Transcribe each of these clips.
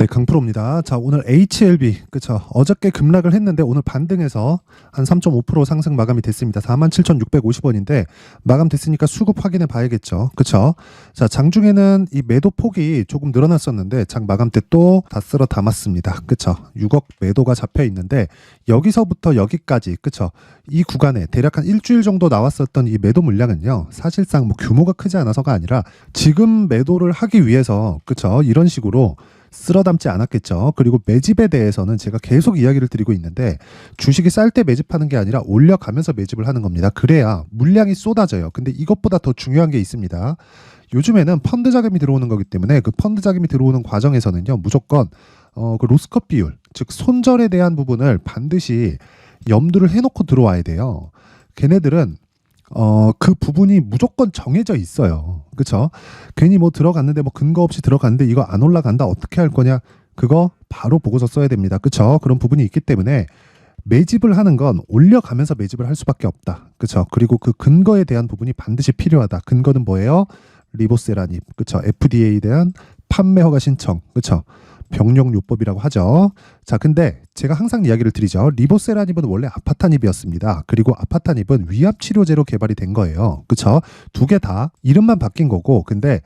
강프로입니다. 자, 오늘 HLB, 그쵸. 어저께 급락을 했는데 오늘 반등해서 한 3.5% 상승 마감이 됐습니다. 47,650원인데 마감됐으니까 수급 확인해 봐야겠죠. 그쵸. 자, 장중에는 이 매도 폭이 조금 늘어났었는데 장 마감 때 또 다 쓸어 담았습니다. 그쵸. 6억 매도가 잡혀 있는데 여기서부터 여기까지, 그쵸. 이 구간에 대략 한 일주일 정도 나왔었던 이 매도 물량은요. 사실상 뭐 규모가 크지 않아서가 아니라 지금 매도를 하기 위해서, 그쵸. 이런 식으로 쓸어 담지 않았겠죠. 그리고 매집에 대해서는 제가 계속 이야기를 드리고 있는데 주식이 쌀 때 매집하는 게 아니라 올려가면서 매집을 하는 겁니다. 그래야 물량이 쏟아져요. 근데 이것보다 더 중요한 게 있습니다. 요즘에는 펀드 자금이 들어오는 거기 때문에 그 펀드 자금이 들어오는 과정에서는요. 무조건 그 로스컷 비율, 즉 손절에 대한 부분을 반드시 염두를 해놓고 들어와야 돼요. 걔네들은 그 부분이 무조건 정해져 있어요. 그쵸? 괜히 뭐 들어갔는데 뭐 근거 없이 들어갔는데 이거 안 올라간다 어떻게 할 거냐? 그거 바로 보고서 써야 됩니다. 그쵸? 그런 부분이 있기 때문에 매집을 하는 건 올려가면서 매집을 할 수밖에 없다. 그쵸? 그리고 그 근거에 대한 부분이 반드시 필요하다. 근거는 뭐예요? 리보세라닙. 그쵸? FDA에 대한 판매 허가 신청. 그쵸? 병용요법이라고 하죠. 자, 근데 제가 항상 이야기를 드리죠. 리보세라닙은 원래 아파타닙이었습니다. 그리고 아파타닙은 위암 치료제로 개발이 된 거예요. 그쵸? 두 개 다 이름만 바뀐 거고, 근데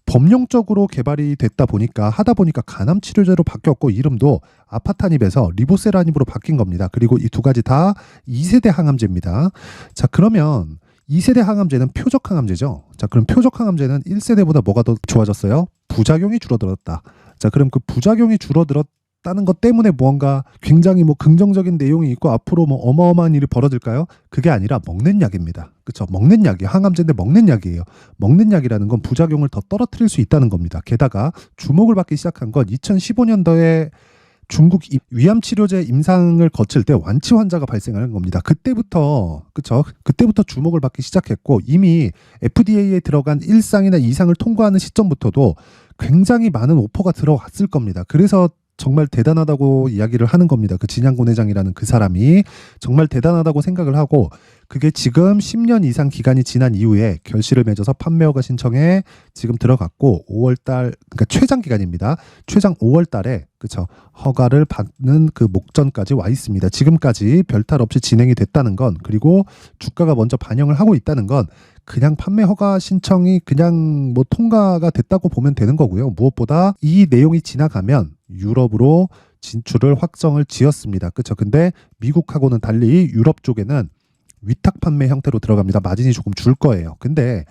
법령적으로 개발이 됐다 보니까 하다 보니까 간암 치료제로 바뀌었고 이름도 아파타닙에서 리보세라닙으로 바뀐 겁니다. 그리고 이 두 가지 다 2세대 항암제입니다. 자, 그러면 2세대 항암제는 표적 항암제죠. 자, 그럼 표적 항암제는 1세대보다 뭐가 더 좋아졌어요? 부작용이 줄어들었다. 자, 그럼 그 부작용이 줄어들었다는 것 때문에 무언가 굉장히 뭐 긍정적인 내용이 있고 앞으로 뭐 어마어마한 일이 벌어질까요? 그게 아니라 먹는 약입니다. 그렇죠? 먹는 약이 항암제인데 먹는 약이에요. 먹는 약이라는 건 부작용을 더 떨어뜨릴 수 있다는 겁니다. 게다가 주목을 받기 시작한 건 2015년도에 중국 위암 치료제 임상을 거칠 때 완치 환자가 발생하는 겁니다. 그때부터, 그쵸? 그때부터 주목을 받기 시작했고 이미 FDA에 들어간 1상이나 2상을 통과하는 시점부터도 굉장히 많은 오퍼가 들어왔을 겁니다. 그래서 정말 대단하다고 이야기를 하는 겁니다. 그 진양곤 회장이라는 그 사람이 정말 대단하다고 생각을 하고 그게 지금 10년 이상 기간이 지난 이후에 결실을 맺어서 판매 허가 신청에 지금 들어갔고 5월달, 그러니까 최장 기간입니다. 최장 5월달에 그쵸 허가를 받는 그 목전까지 와 있습니다. 지금까지 별탈 없이 진행이 됐다는 건 그리고 주가가 먼저 반영을 하고 있다는 건 그냥 판매 허가 신청이 그냥 뭐 통과가 됐다고 보면 되는 거고요. 무엇보다 이 내용이 지나가면 유럽으로 진출을 확정을 지었습니다. 그렇죠? 근데 미국하고는 달리 유럽 쪽에는 위탁 판매 형태로 들어갑니다. 마진이 조금 줄 거예요. 근데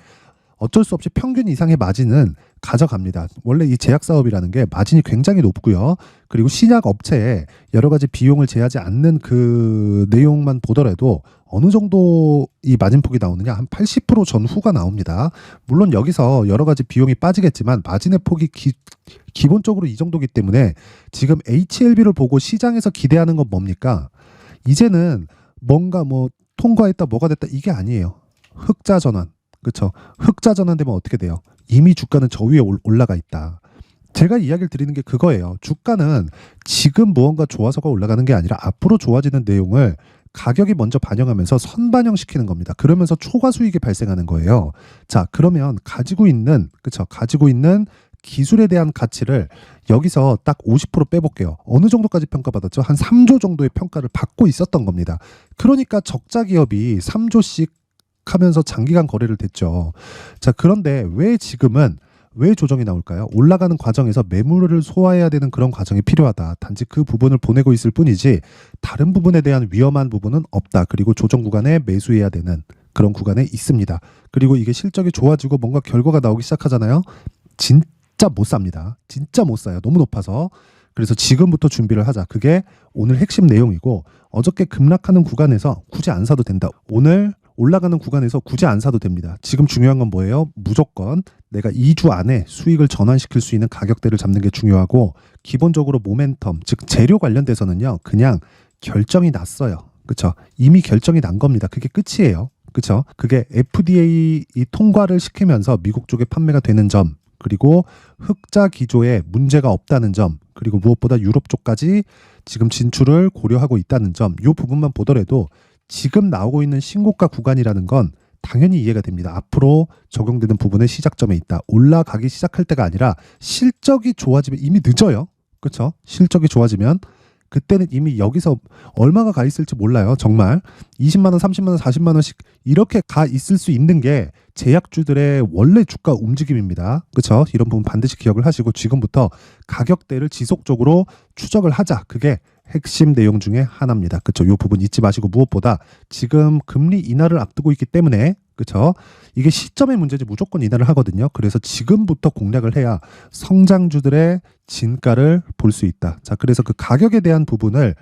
어쩔 수 없이 평균 이상의 마진은 가져갑니다. 원래 이 제약 사업이라는 게 마진이 굉장히 높고요. 그리고 신약 업체에 여러 가지 비용을 제하지 않는 그 내용만 보더라도 어느 정도 이 마진폭이 나오느냐 한 80% 전후가 나옵니다. 물론 여기서 여러 가지 비용이 빠지겠지만 마진의 폭이 기본적으로 이 정도기 때문에 지금 HLB를 보고 시장에서 기대하는 건 뭡니까? 이제는 뭔가 뭐 통과했다 뭐가 됐다 이게 아니에요. 흑자 전환. 그렇죠. 흑자 전환되면 어떻게 돼요? 이미 주가는 저 위에 올라가 있다. 제가 이야기를 드리는 게 그거예요. 주가는 지금 무언가 좋아서가 올라가는 게 아니라 앞으로 좋아지는 내용을 가격이 먼저 반영하면서 선반영시키는 겁니다. 그러면서 초과 수익이 발생하는 거예요. 자, 그러면 가지고 있는 기술에 대한 가치를 여기서 딱 50% 빼볼게요. 어느 정도까지 평가받았죠? 한 3조 정도의 평가를 받고 있었던 겁니다. 그러니까 적자 기업이 3조씩 하면서 장기간 거래를 됐죠. 자, 그런데 왜 지금은 왜 조정이 나올까요? 올라가는 과정에서 매물을 소화해야 되는 그런 과정이 필요하다. 단지 그 부분을 보내고 있을 뿐이지 다른 부분에 대한 위험한 부분은 없다. 그리고 조정 구간에 매수해야 되는 그런 구간에 있습니다. 그리고 이게 실적이 좋아지고 뭔가 결과가 나오기 시작하잖아요. 진짜 못 삽니다. 진짜 못 사요. 너무 높아서. 그래서 지금부터 준비를 하자. 그게 오늘 핵심 내용이고 어저께 급락하는 구간에서 굳이 안 사도 된다. 오늘 올라가는 구간에서 굳이 안 사도 됩니다. 지금 중요한 건 뭐예요? 무조건 내가 2주 안에 수익을 전환시킬 수 있는 가격대를 잡는 게 중요하고 기본적으로 모멘텀, 즉 재료 관련돼서는요. 그냥 결정이 났어요. 그렇죠? 이미 결정이 난 겁니다. 그게 끝이에요. 그렇죠? 그게 FDA 이 통과를 시키면서 미국 쪽에 판매가 되는 점 그리고 흑자 기조에 문제가 없다는 점 그리고 무엇보다 유럽 쪽까지 지금 진출을 고려하고 있다는 점 이 부분만 보더라도 지금 나오고 있는 신고가 구간이라는 건 당연히 이해가 됩니다. 앞으로 적용되는 부분의 시작점에 있다. 올라가기 시작할 때가 아니라 실적이 좋아지면 이미 늦어요. 그쵸? 실적이 좋아지면 그때는 이미 여기서 얼마가 가 있을지 몰라요. 정말 20만 원, 30만 원, 40만 원씩 이렇게 가 있을 수 있는 게 제약주들의 원래 주가 움직임입니다. 그렇죠? 이런 부분 반드시 기억을 하시고 지금부터 가격대를 지속적으로 추적을 하자. 그게 핵심 내용 중에 하나입니다. 그렇죠? 이 부분 잊지 마시고 무엇보다 지금 금리 인하를 앞두고 있기 때문에 그렇죠? 이게 시점의 문제지 무조건 인하를 하거든요. 그래서 지금부터 공략을 해야 성장주들의 진가를 볼 수 있다. 자, 그래서 그 가격에 대한 부분을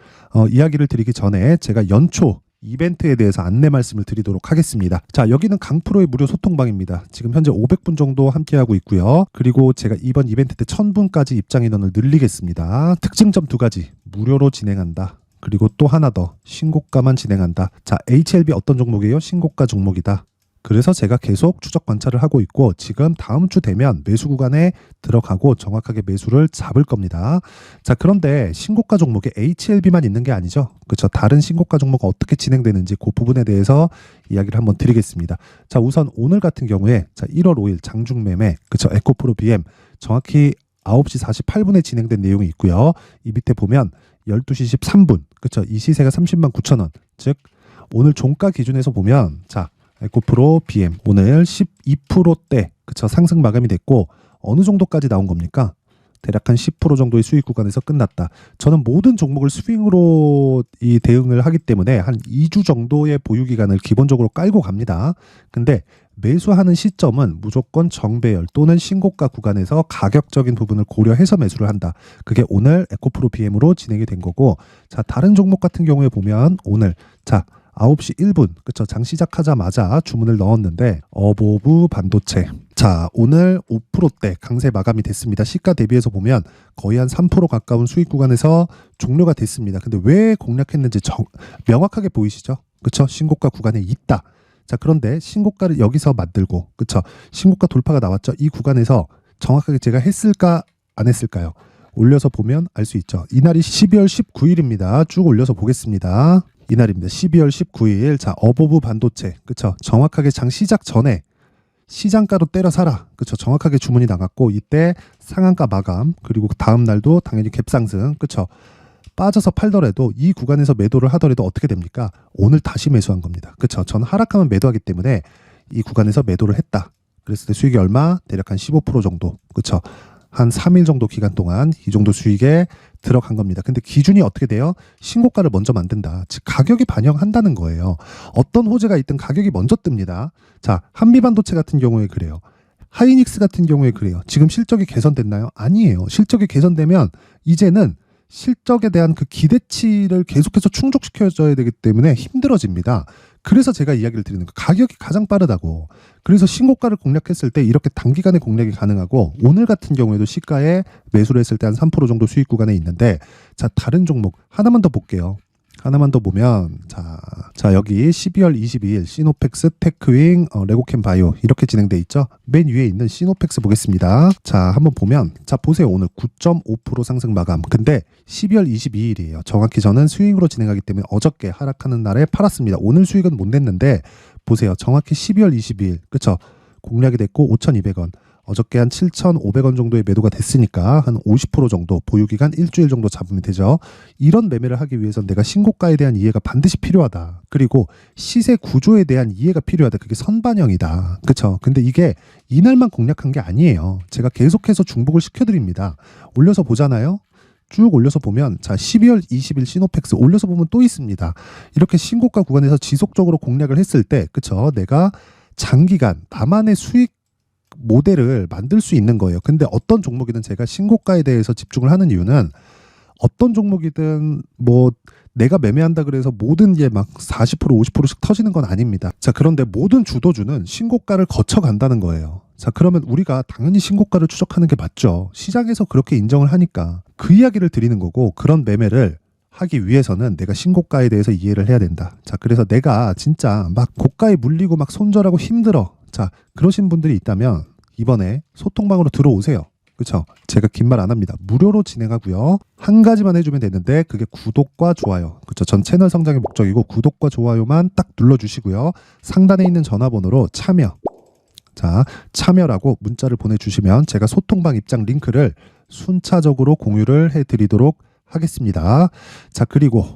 이야기를 드리기 전에 제가 연초 이벤트에 대해서 안내 말씀을 드리도록 하겠습니다. 자, 여기는 강프로의 무료 소통방입니다. 지금 현재 500분 정도 함께하고 있고요. 그리고 제가 이번 이벤트 때 1000분까지 입장 인원을 늘리겠습니다. 특징점 2가지 무료로 진행한다. 그리고 또 하나 더 신고가만 진행한다. 자, HLB 어떤 종목이에요? 신고가 종목이다. 그래서 제가 계속 추적 관찰을 하고 있고 지금 다음 주 되면 매수 구간에 들어가고 정확하게 매수를 잡을 겁니다. 자, 그런데 신고가 종목에 HLB만 있는 게 아니죠. 그렇죠. 다른 신고가 종목 어떻게 진행되는지 그 부분에 대해서 이야기를 한번 드리겠습니다. 자, 우선 오늘 같은 경우에 자, 1월 5일 장중 매매 그렇죠. 에코프로 BM 정확히 9시 48분에 진행된 내용이 있고요. 이 밑에 보면 12시 13분 그렇죠. 이 시세가 30만 9천 원. 즉 오늘 종가 기준에서 보면 자 에코프로 BM 오늘 12%대 그쵸 상승 마감이 됐고 어느 정도까지 나온 겁니까? 대략 한 10% 정도의 수익 구간에서 끝났다. 저는 모든 종목을 스윙으로 이 대응을 하기 때문에 한 2주 정도의 보유 기간을 기본적으로 깔고 갑니다. 근데 매수하는 시점은 무조건 정배열 또는 신고가 구간에서 가격적인 부분을 고려해서 매수를 한다. 그게 오늘 에코프로 BM으로 진행이 된 거고 자 다른 종목 같은 경우에 보면 오늘 자 9시 1분 그쵸 장 시작하자마자 주문을 넣었는데 어보브 반도체 자 오늘 5%대 강세 마감이 됐습니다. 시가 대비해서 보면 거의 한 3% 가까운 수익 구간에서 종료가 됐습니다. 근데 왜 공략했는지 명확하게 보이시죠? 그쵸 신고가 구간에 있다. 자 그런데 신고가를 여기서 만들고 그쵸 신고가 돌파가 나왔죠. 이 구간에서 정확하게 제가 했을까 안 했을까요? 올려서 보면 알 수 있죠. 이날이 12월 19일입니다. 쭉 올려서 보겠습니다. 이날입니다. 12월 19일. 자, 어보브 반도체. 그쵸? 정확하게 장 시작 전에 시장가로 때려 사라. 그쵸? 정확하게 주문이 나갔고 이때 상한가 마감. 그리고 다음 날도 당연히 갭상승. 그쵸? 빠져서 팔더라도 이 구간에서 매도를 하더라도 어떻게 됩니까? 오늘 다시 매수한 겁니다. 그쵸? 저는 하락하면 매도하기 때문에 이 구간에서 매도를 했다. 그랬을 때 수익이 얼마? 대략 한 15% 정도. 그쵸? 한 3일 정도 기간 동안 이 정도 수익에 들어간 겁니다. 근데 기준이 어떻게 돼요? 신고가를 먼저 만든다. 즉 가격이 반영한다는 거예요. 어떤 호재가 있든 가격이 먼저 뜹니다. 자, 한미반도체 같은 경우에 그래요. 하이닉스 같은 경우에 그래요. 지금 실적이 개선됐나요? 아니에요. 실적이 개선되면 이제는 실적에 대한 그 기대치를 계속해서 충족시켜줘야 되기 때문에 힘들어집니다. 그래서 제가 이야기를 드리는 거 가격이 가장 빠르다고. 그래서 신고가를 공략했을 때 이렇게 단기간에 공략이 가능하고 오늘 같은 경우에도 시가에 매수를 했을 때 한 3% 정도 수익 구간에 있는데 자 다른 종목 하나만 더 볼게요. 하나만 더 보면 자 여기 12월 22일 시노펙스, 테크윙, 레고캠 바이오 이렇게 진행돼 있죠. 맨 위에 있는 시노펙스 보겠습니다. 자 한번 보면 자 보세요. 오늘 9.5% 상승 마감. 근데 12월 22일이에요. 정확히 저는 스윙으로 진행하기 때문에 어저께 하락하는 날에 팔았습니다. 오늘 수익은 못 냈는데 보세요. 정확히 12월 22일 그쵸? 공략이 됐고 5,200원. 어저께 한 7,500원 정도의 매도가 됐으니까 한 50% 정도 보유기간 일주일 정도 잡으면 되죠. 이런 매매를 하기 위해선 내가 신고가에 대한 이해가 반드시 필요하다. 그리고 시세 구조에 대한 이해가 필요하다. 그게 선반영이다. 그쵸? 근데 이게 이날만 공략한 게 아니에요. 제가 계속해서 중복을 시켜드립니다. 올려서 보잖아요. 쭉 올려서 보면 자 12월 20일 시노펙스 올려서 보면 또 있습니다. 이렇게 신고가 구간에서 지속적으로 공략을 했을 때 그쵸? 내가 장기간 나만의 수익 모델을 만들 수 있는 거예요. 근데 어떤 종목이든 제가 신고가에 대해서 집중을 하는 이유는 어떤 종목이든 뭐 내가 매매한다 그래서 모든 게 막 40% 50%씩 터지는 건 아닙니다. 자 그런데 모든 주도주는 신고가를 거쳐간다는 거예요. 자 그러면 우리가 당연히 신고가를 추적하는 게 맞죠. 시장에서 그렇게 인정을 하니까 그 이야기를 드리는 거고 그런 매매를 하기 위해서는 내가 신고가에 대해서 이해를 해야 된다. 자 그래서 내가 진짜 막 고가에 물리고 막 손절하고 힘들어. 자 그러신 분들이 있다면 이번에 소통방으로 들어오세요. 그렇죠? 제가 긴 말 안 합니다. 무료로 진행하고요. 한 가지만 해주면 되는데 그게 구독과 좋아요. 그렇죠? 전 채널 성장의 목적이고 구독과 좋아요만 딱 눌러주시고요. 상단에 있는 전화번호로 참여라고 문자를 보내주시면 제가 소통방 입장 링크를 순차적으로 공유를 해드리도록 하겠습니다. 자, 그리고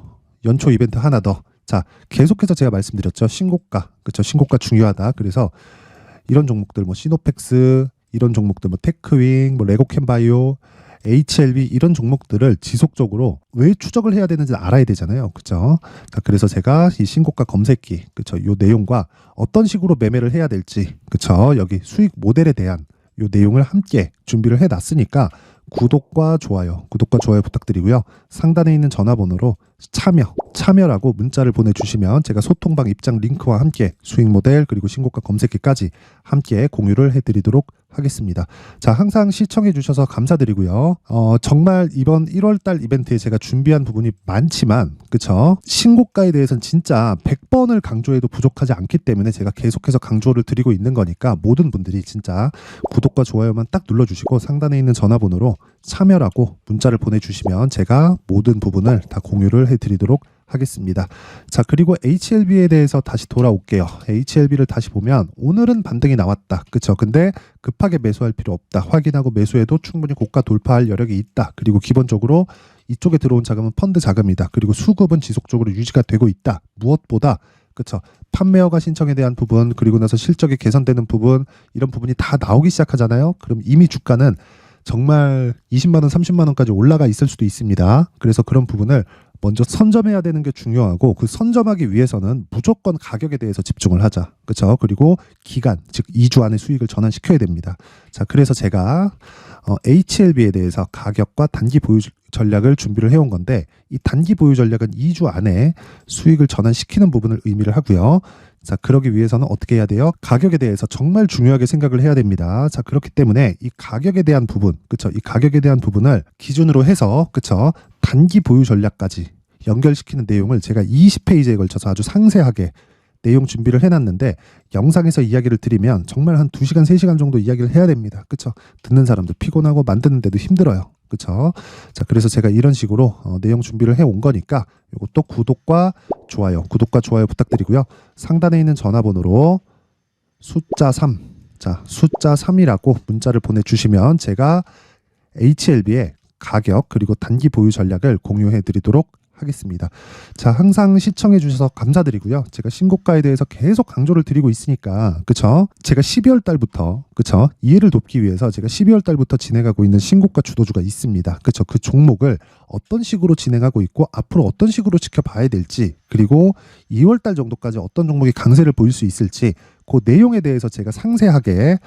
연초 이벤트 하나 더. 자, 계속해서 제가 말씀드렸죠. 신고가. 그렇죠. 신고가 중요하다. 그래서 이런 종목들 뭐 시노펙스 이런 종목들 뭐 테크윙, 뭐 레고캠바이오, HLB 이런 종목들을 지속적으로 왜 추적을 해야 되는지 알아야 되잖아요. 그렇죠? 자, 그래서 제가 이 신고가 검색기, 그렇죠? 요 내용과 어떤 식으로 매매를 해야 될지, 그렇죠? 여기 수익 모델에 대한 요 내용을 함께 준비를 해 놨으니까 구독과 좋아요 부탁드리고요. 상단에 있는 전화번호로 참여라고 문자를 보내주시면 제가 소통방 입장 링크와 함께 수익 모델 그리고 신고가 검색기까지 함께 공유를 해드리도록 하겠습니다. 자, 항상 시청해 주셔서 감사드리고요. 정말 이번 1월달 이벤트에 제가 준비한 부분이 많지만 그쵸? 신고가에 대해서는 진짜 100번을 강조해도 부족하지 않기 때문에 제가 계속해서 강조를 드리고 있는 거니까 모든 분들이 진짜 구독과 좋아요만 딱 눌러주시고 상단에 있는 전화번호로 참여라고 문자를 보내주시면 제가 모든 부분을 다 공유를 해드리도록 하겠습니다. 자, 그리고 HLB에 대해서 다시 돌아올게요. HLB를 다시 보면 오늘은 반등이 나왔다. 그쵸? 근데 급하게 매수할 필요 없다. 확인하고 매수해도 충분히 고가 돌파할 여력이 있다. 그리고 기본적으로 이쪽에 들어온 자금은 펀드 자금이다. 그리고 수급은 지속적으로 유지가 되고 있다. 무엇보다 그쵸? 판매허가 신청에 대한 부분 그리고 나서 실적이 개선되는 부분 이런 부분이 다 나오기 시작하잖아요. 그럼 이미 주가는 정말 20만 원, 30만 원까지 올라가 있을 수도 있습니다. 그래서 그런 부분을 먼저 선점해야 되는 게 중요하고 그 선점하기 위해서는 무조건 가격에 대해서 집중을 하자. 그렇죠? 그리고 기간, 즉 2주 안에 수익을 전환시켜야 됩니다. 자, 그래서 제가 HLB에 대해서 가격과 단기 보유 전략을 준비를 해온 건데 이 단기 보유 전략은 2주 안에 수익을 전환시키는 부분을 의미를 하고요. 자, 그러기 위해서는 어떻게 해야 돼요? 가격에 대해서 정말 중요하게 생각을 해야 됩니다. 자, 그렇기 때문에 이 가격에 대한 부분, 그쵸? 이 가격에 대한 부분을 기준으로 해서, 그쵸? 단기 보유 전략까지 연결시키는 내용을 제가 20페이지에 걸쳐서 아주 상세하게 내용 준비를 해놨는데 영상에서 이야기를 드리면 정말 한 2시간, 3시간 정도 이야기를 해야 됩니다. 그쵸? 듣는 사람도 피곤하고 만드는데도 힘들어요. 그쵸? 자, 그래서 제가 이런 식으로 내용 준비를 해온 거니까 이것도 구독과 좋아요 부탁드리고요. 상단에 있는 전화번호로 숫자 3, 자, 숫자 3이라고 문자를 보내주시면 제가 HLB의 가격 그리고 단기 보유 전략을 공유해 드리도록 하겠습니다. 자, 항상 시청해 주셔서 감사드리고요. 제가 신고가에 대해서 계속 강조를 드리고 있으니까 그쵸? 제가 12월 달부터 그쵸? 이해를 돕기 위해서 제가 12월 달부터 진행하고 있는 신고가 주도주가 있습니다. 그쵸? 그 종목을 어떤 식으로 진행하고 있고 앞으로 어떤 식으로 지켜봐야 될지 그리고 2월 달 정도까지 어떤 종목이 강세를 보일 수 있을지 그 내용에 대해서 제가 상세하게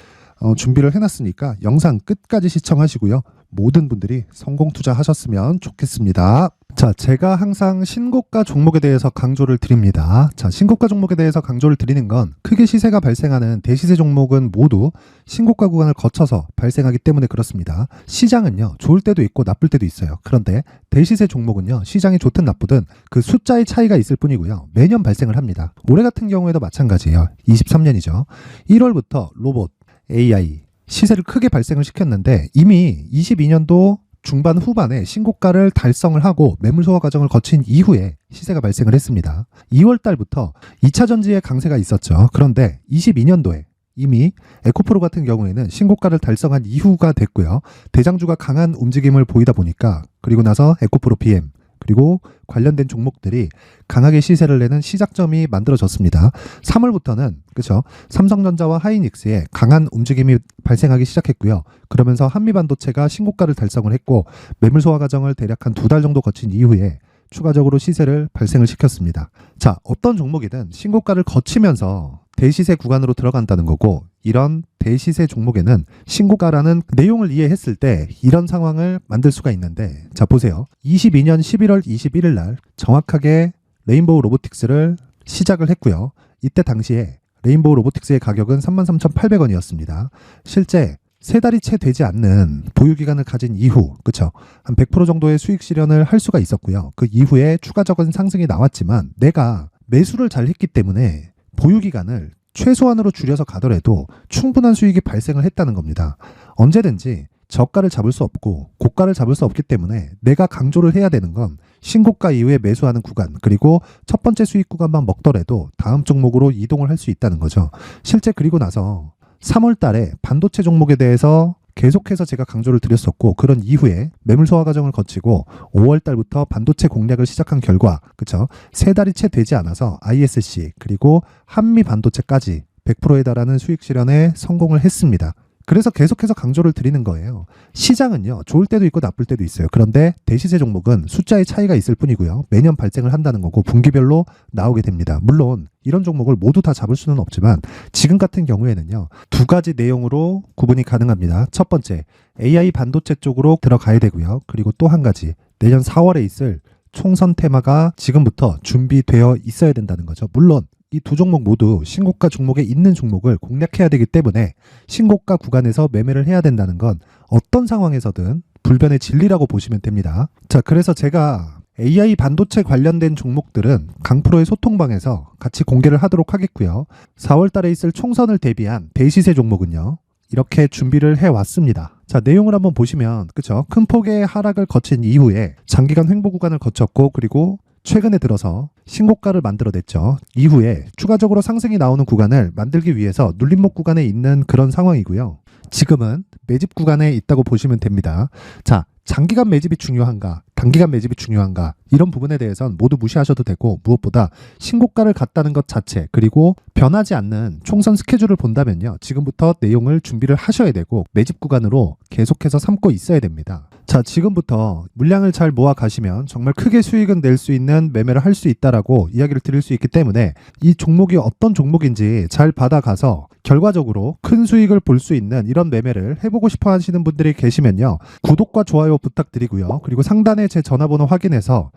준비를 해놨으니까 영상 끝까지 시청하시고요. 모든 분들이 성공 투자하셨으면 좋겠습니다. 자, 제가 항상 신고가 종목에 대해서 강조를 드립니다. 자, 신고가 종목에 대해서 강조를 드리는 건 크게 시세가 발생하는 대시세 종목은 모두 신고가 구간을 거쳐서 발생하기 때문에 그렇습니다. 시장은요, 좋을 때도 있고 나쁠 때도 있어요. 그런데 대시세 종목은요, 시장이 좋든 나쁘든 그 숫자의 차이가 있을 뿐이고요. 매년 발생을 합니다. 올해 같은 경우에도 마찬가지예요. 23년이죠. 1월부터 로봇, AI, 시세를 크게 발생을 시켰는데 이미 22년도 중반 후반에 신고가를 달성을 하고 매물 소화 과정을 거친 이후에 시세가 발생을 했습니다. 2월 달부터 2차 전지의 강세가 있었죠. 그런데 22년도에 이미 에코프로 같은 경우에는 신고가를 달성한 이후가 됐고요. 대장주가 강한 움직임을 보이다 보니까 그리고 나서 에코프로 BM 그리고 관련된 종목들이 강하게 시세를 내는 시작점이 만들어졌습니다. 3월부터는 그렇죠. 삼성전자와 하이닉스의 강한 움직임이 발생하기 시작했고요. 그러면서 한미반도체가 신고가를 달성을 했고 매물 소화 과정을 대략 한 2달 정도 거친 이후에 추가적으로 시세를 발생을 시켰습니다. 자, 어떤 종목이든 신고가를 거치면서 대시세 구간으로 들어간다는 거고 이런 대시세 종목에는 신고가라는 내용을 이해했을 때 이런 상황을 만들 수가 있는데 자, 보세요. 22년 11월 21일 날 정확하게 레인보우 로보틱스를 시작을 했고요. 이때 당시에 레인보우 로보틱스의 가격은 33,800원이었습니다. 실제 3달이 채 되지 않는 보유기간을 가진 이후 그쵸? 한 100% 정도의 수익 실현을 할 수가 있었고요. 그 이후에 추가적인 상승이 나왔지만 내가 매수를 잘 했기 때문에 보유기간을 최소한으로 줄여서 가더라도 충분한 수익이 발생을 했다는 겁니다. 언제든지 저가를 잡을 수 없고 고가를 잡을 수 없기 때문에 내가 강조를 해야 되는 건 신고가 이후에 매수하는 구간 그리고 첫 번째 수익 구간만 먹더라도 다음 종목으로 이동을 할 수 있다는 거죠. 실제 그리고 나서 3월 달에 반도체 종목에 대해서 계속해서 제가 강조를 드렸었고, 그런 이후에 매물 소화 과정을 거치고 5월 달부터 반도체 공략을 시작한 결과, 그쵸? 3달이 채 되지 않아서 ISC 그리고 한미 반도체까지 100%에 달하는 수익 실현에 성공을 했습니다. 그래서 계속해서 강조를 드리는 거예요. 시장은요, 좋을 때도 있고 나쁠 때도 있어요. 그런데 대시세 종목은 숫자의 차이가 있을 뿐이고요. 매년 발생을 한다는 거고 분기별로 나오게 됩니다. 물론 이런 종목을 모두 다 잡을 수는 없지만 지금 같은 경우에는요, 2가지 내용으로 구분이 가능합니다. 첫 번째, AI 반도체 쪽으로 들어가야 되고요. 그리고 또 한 가지, 내년 4월에 있을 총선 테마가 지금부터 준비되어 있어야 된다는 거죠. 물론 이 두 종목 모두 신고가 종목에 있는 종목을 공략해야 되기 때문에 신고가 구간에서 매매를 해야 된다는 건 어떤 상황에서든 불변의 진리라고 보시면 됩니다. 자, 그래서 제가 AI 반도체 관련된 종목들은 강프로의 소통방에서 같이 공개를 하도록 하겠고요. 4월 달에 있을 총선을 대비한 대시세 종목은요, 이렇게 준비를 해왔습니다. 자, 내용을 한번 보시면, 그쵸? 큰 폭의 하락을 거친 이후에 장기간 횡보 구간을 거쳤고, 그리고 최근에 들어서 신고가를 만들어냈죠. 이후에 추가적으로 상승이 나오는 구간을 만들기 위해서 눌림목 구간에 있는 그런 상황이고요. 지금은 매집 구간에 있다고 보시면 됩니다. 자, 장기간 매집이 중요한가, 단기간 매집이 중요한가, 이런 부분에 대해서는 모두 무시하셔도 되고, 무엇보다 신고가를 갔다는 것 자체, 그리고 변하지 않는 총선 스케줄을 본다면요, 지금부터 내용을 준비를 하셔야 되고 매집 구간으로 계속해서 삼고 있어야 됩니다. 자, 지금부터 물량을 잘 모아 가시면 정말 크게 수익은 낼 수 있는 매매를 할 수 있다라고 이야기를 드릴 수 있기 때문에 이 종목이 어떤 종목인지 잘 받아가서 결과적으로 큰 수익을 볼 수 있는 이런 매매를 해보고 싶어 하시는 분들이 계시면요, 구독과 좋아요 부탁드리고요. 그리고 상단에 제 전화번호 확인해서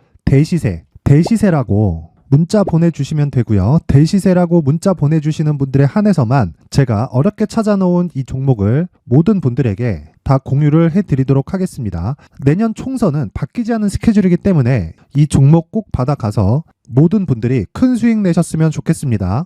대시세라고 문자 보내주시면 되고요. 대시세라고 문자 보내주시는 분들에 한해서만 제가 어렵게 찾아놓은 이 종목을 모든 분들에게 다 공유를 해드리도록 하겠습니다. 내년 총선은 바뀌지 않은 스케줄이기 때문에 이 종목 꼭 받아가서 모든 분들이 큰 수익 내셨으면 좋겠습니다.